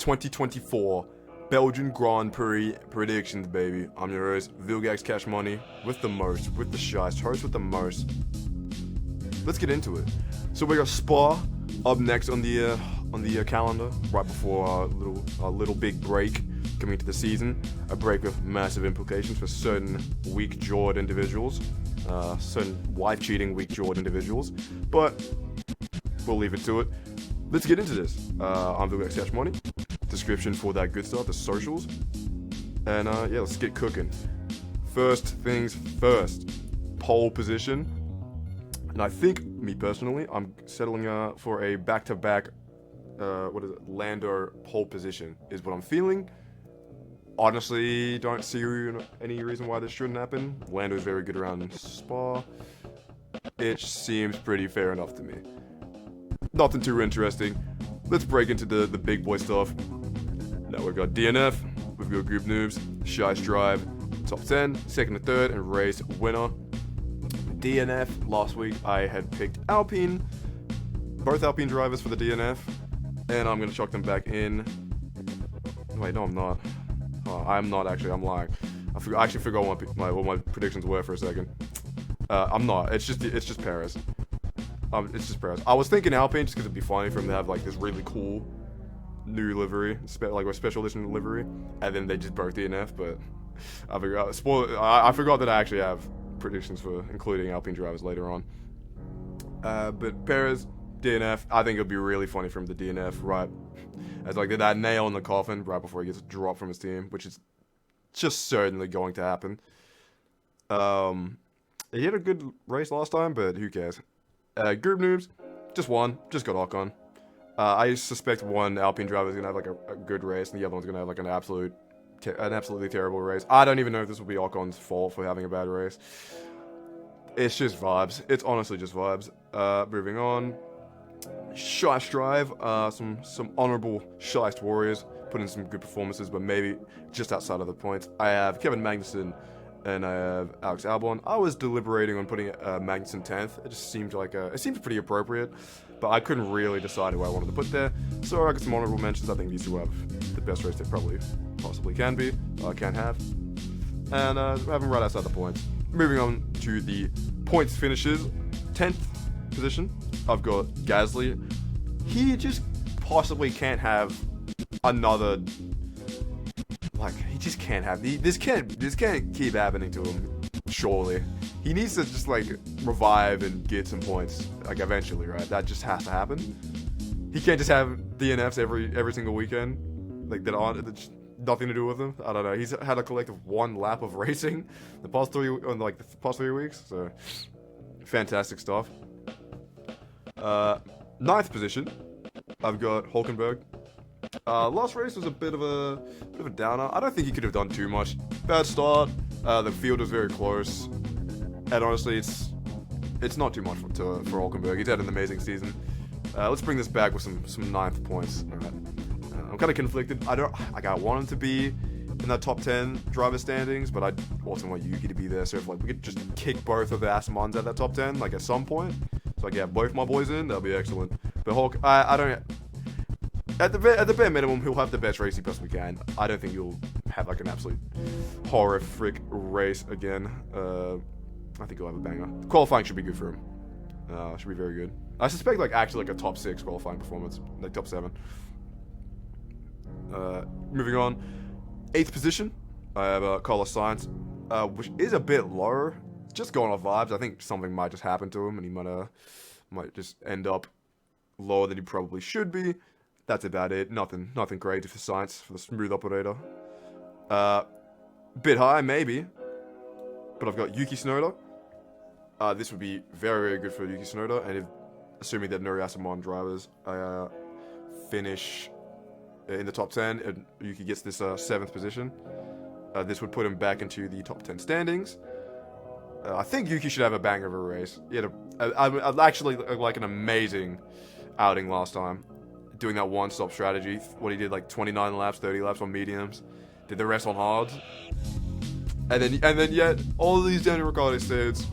2024 Belgian Grand Prix predictions, baby. I'm your host, Vilgax Cash Money, with the most, with the shyest, host with the most. Let's get into it. So we got Spa up next on the calendar, right before our little big break coming into the season. A break with massive implications for certain weak-jawed individuals, certain wife-cheating weak-jawed individuals. But we'll leave it to it. Let's get into this. I'm Vilgax Cash Money. Description for that good stuff, the socials. And yeah, let's get cooking. First things first, pole position. And I think, me personally, I'm settling for a back-to-back, Lando pole position is what I'm feeling. Honestly, don't see any reason why this shouldn't happen. Lando's very good around Spa. It seems pretty fair enough to me. Nothing too interesting. Let's break into the big boy stuff. Now we've got DNF, we've got Group Noobs, Shy's Drive, Top 10, second and third, and race winner. DNF, last week I had picked Alpine, both Alpine drivers for the DNF, and I'm going to chuck them back in. Wait, no I'm not. I'm not actually, I'm lying. I actually forgot what my predictions were for a second. I'm not, it's just Perez. It's just Perez. I was thinking Alpine just because it'd be funny for him to have like this really cool new livery, like a special edition livery, and then they just broke DNF. But I forgot that I actually have predictions for including Alpine drivers later on. But Perez DNF, I think it'd be really funny for him to DNF right as like that nail in the coffin right before he gets dropped from his team, which is just certainly going to happen. He had a good race last time, but who cares? Group Noobs, just got Ocon. I suspect one Alpine driver is going to have like a good race, and the other one's going to have like an absolutely terrible race. I don't even know if this will be Ocon's fault for having a bad race. It's just vibes. It's honestly just vibes. Moving on. Shice Drive, some honourable Shice Warriors, put in some good performances, but maybe just outside of the points. I have Kevin Magnussen and I have Alex Albon. I was deliberating on putting Magnussen 10th. It just seemed like it seemed pretty appropriate, but I couldn't really decide who I wanted to put there. So I got some honourable mentions. I think these two have the best race they possibly can have. And have them right outside the points. Moving on to the points finishes. 10th position, I've got Gasly. He just possibly can't have another... Like, he just can't have... This can't keep happening to him, surely. He needs to just, like, revive and get some points, like, eventually, right? That just has to happen. He can't just have DNFs every single weekend, like, that's nothing to do with him. I don't know. He's had a collective one lap of racing the past 3 weeks, so fantastic stuff. 9th position, I've got Hulkenberg. Last race was a bit of a downer. I don't think he could have done too much. Bad start. The field was very close, and honestly, it's not too much for Hulkenberg. He's had an amazing season. Let's bring this back with some 9th points. All right. I'm kind of conflicted. I want him to be in that top 10 driver standings, but I also want Yuki to be there. So if like we could just kick both of the Asmons at that top 10, like at some point, so I can have both my boys in, that'll be excellent. But Hulk, I don't. At the bare minimum, he'll have the best race he possibly can. I don't think he'll have like an absolute horrific race again. I think he'll have a banger. Qualifying should be good for him. Should be very good. I suspect like actually like a top 6 qualifying performance, like top 7. Moving on, 8th position, I have Carlos Sainz, which is a bit lower. Just going off vibes, I think something might just happen to him, and he might just end up lower than he probably should be. That's about it. Nothing great for Sainz, for the smooth operator. Bit high, maybe. But I've got Yuki Tsunoda. This would be very, very good for Yuki Tsunoda. And assuming that no Asmon drivers finish in the top 10, and Yuki gets this 7th position, this would put him back into the top 10 standings. I think Yuki should have a bang of a race. He had actually like an amazing outing last time. Doing that one-stop strategy, what he did, like 29 laps, 30 laps on mediums, did the rest on hards, and then yet all of these Daniel Ricciardo says,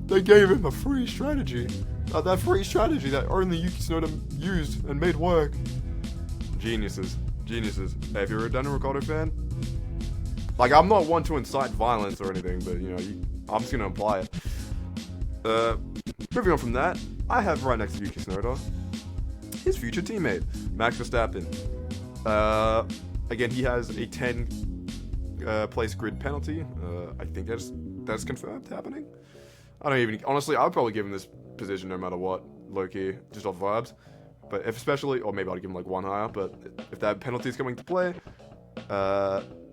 they gave him a free strategy, that free strategy that only Yuki Tsunoda used and made work. Geniuses. Geniuses. Hey, if you're a Daniel Ricciardo fan, like, I'm not one to incite violence or anything, but, you know, I'm just going to imply it. Moving on from that, I have right next to Yuki Tsunoda his future teammate, Max Verstappen. Again, he has a 10 place grid penalty. I think that's confirmed happening. I don't even, honestly, I would probably give him this position no matter what, low-key, just off vibes. But if especially, or maybe I'd give him like one higher, but if that penalty is coming to play,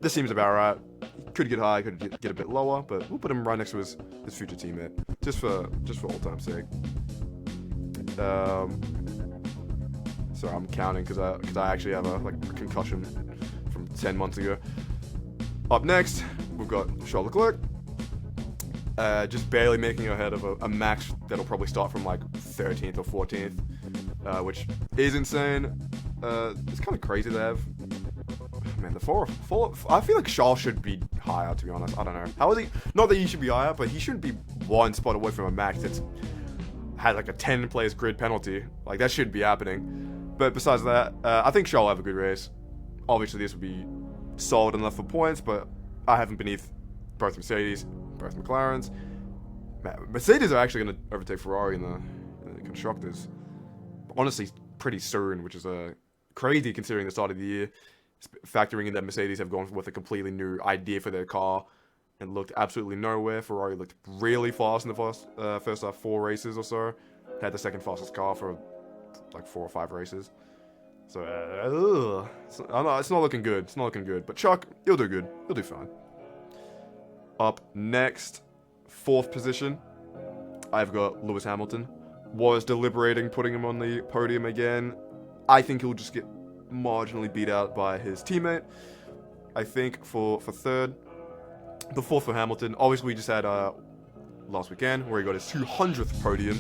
this seems about right. Could get high, could get a bit lower, but we'll put him right next to his future teammate, just for old time's sake. Sorry, I'm counting because I actually have a concussion from 10 months ago. Up next, we've got Charles Leclerc, just barely making ahead of a Max that'll probably start from like 13th or 14th, which is insane. It's kind of crazy to have. Man, the four. I feel like Charles should be higher, to be honest. I don't know. How is he? Not that he should be higher, but he shouldn't be one spot away from a Max that's had like a 10 place grid penalty. Like, that should be happening. But besides that, I think Charles will have a good race. Obviously, this would be solid enough for points, but I have him beneath both Mercedes, both McLarens. Mercedes are actually going to overtake Ferrari in the constructors. Honestly, pretty soon, which is crazy considering the start of the year. Factoring in that Mercedes have gone with a completely new idea for their car and looked absolutely nowhere. Ferrari looked really fast in the first 4 races or so. Had the second fastest car for like 4 or 5 races. So, it's not looking good. It's not looking good. But Chuck, he'll do good. He'll do fine. Up next, 4th position, I've got Lewis Hamilton. Was deliberating putting him on the podium again. I think he'll just get marginally beat out by his teammate. I think for 3rd. The 4th for Hamilton. Obviously, we just had last weekend where he got his 200th podium.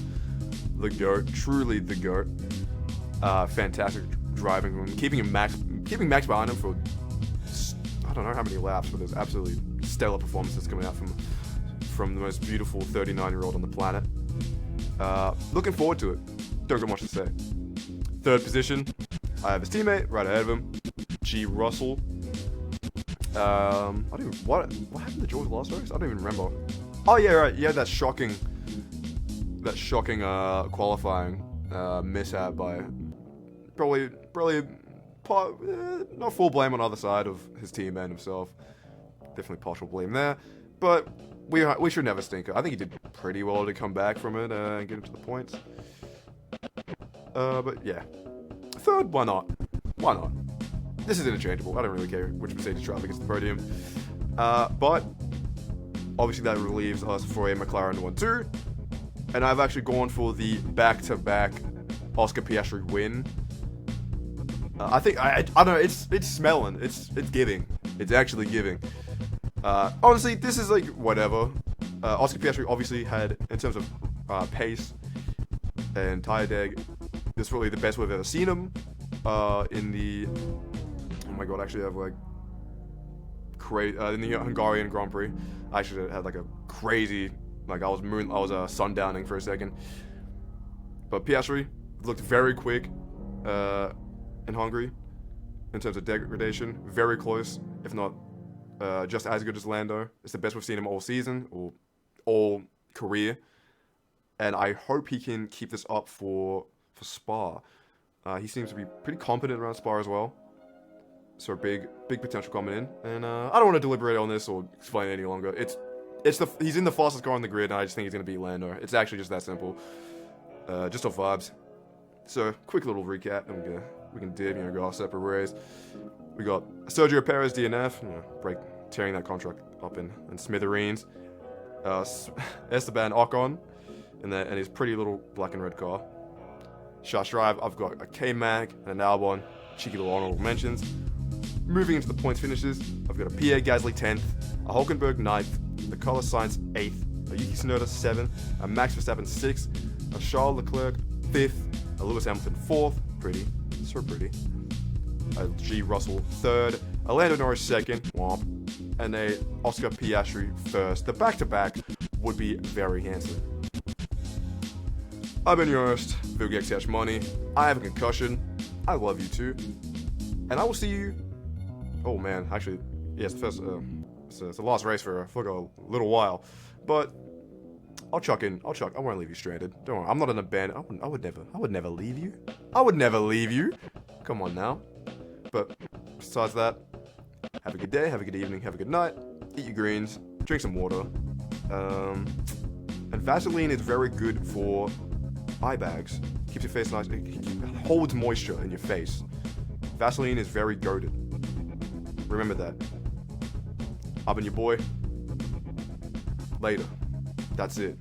The GOAT. Truly the GOAT. Fantastic driving from him. Keeping Max behind him for I don't know how many laps, but there's absolutely stellar performances coming out from the most beautiful 39-year-old on the planet. Looking forward to it. Don't got much to say. 3rd position, I have his teammate right ahead of him, G. Russell. What happened to George last race? I don't even remember. Oh yeah, right. Yeah, that shocking qualifying mishap by probably not full blame on the other side of his team and himself. Definitely partial blame there, but we should never stink. I think he did pretty well to come back from it and get into the points. But yeah, 3rd, why not? Why not? This is interchangeable. I don't really care which Mercedes driver gets the podium. But obviously that relieves us for a McLaren 1-2. And I've actually gone for the back-to-back Oscar Piastri win. I think, I don't know, it's smelling. It's giving. It's actually giving. Honestly, this is like, whatever. Oscar Piastri obviously had, in terms of pace and tire deg, this is really the best we've ever seen him. In the... Oh my god, I actually have like in the Hungarian Grand Prix, I actually had like a crazy, like I was sundowning for a second. But Piastri looked very quick in Hungary in terms of degradation, very close, if not just as good as Lando. It's the best we've seen him all season or all career, and I hope he can keep this up for Spa. He seems to be pretty competent around Spa as well. So big potential coming in, and I don't want to deliberate on this or explain it any longer. He's in the fastest car on the grid, and I just think he's gonna beat Lando. It's actually just that simple, just off vibes. So quick little recap, and we can go our separate ways. We got Sergio Perez DNF, tearing that contract up in smithereens. Esteban Ocon, and his pretty little black and red car. Charles Drive, I've got a K-Mag and an Albon, cheeky little honorable mentions. Moving into the points finishes, I've got a Pierre Gasly 10th, a Hulkenberg 9th, a Carlos Sainz 8th, a Yuki Tsunoda 7th, a Max Verstappen 6th, a Charles Leclerc 5th, a Lewis Hamilton 4th, pretty, so pretty, a G. Russell 3rd, a Lando Norris 2nd, womp, and a Oscar Piastri 1st. The back-to-back would be very handsome. I've been your host, BELGIAN Money. I have a concussion. I love you too. And I will see you. Oh man, actually, yes, it's a lost race for a little while, but I'll chuck. I won't leave you stranded. Don't worry, I'm not an abandoned. I would never leave you. I would never leave you. Come on now. But besides that, have a good day, have a good evening, have a good night. Eat your greens, drink some water. And Vaseline is very good for eye bags. Keeps your face nice. It holds moisture in your face. Vaseline is very goated. Remember that. I've been your boy. Later. That's it.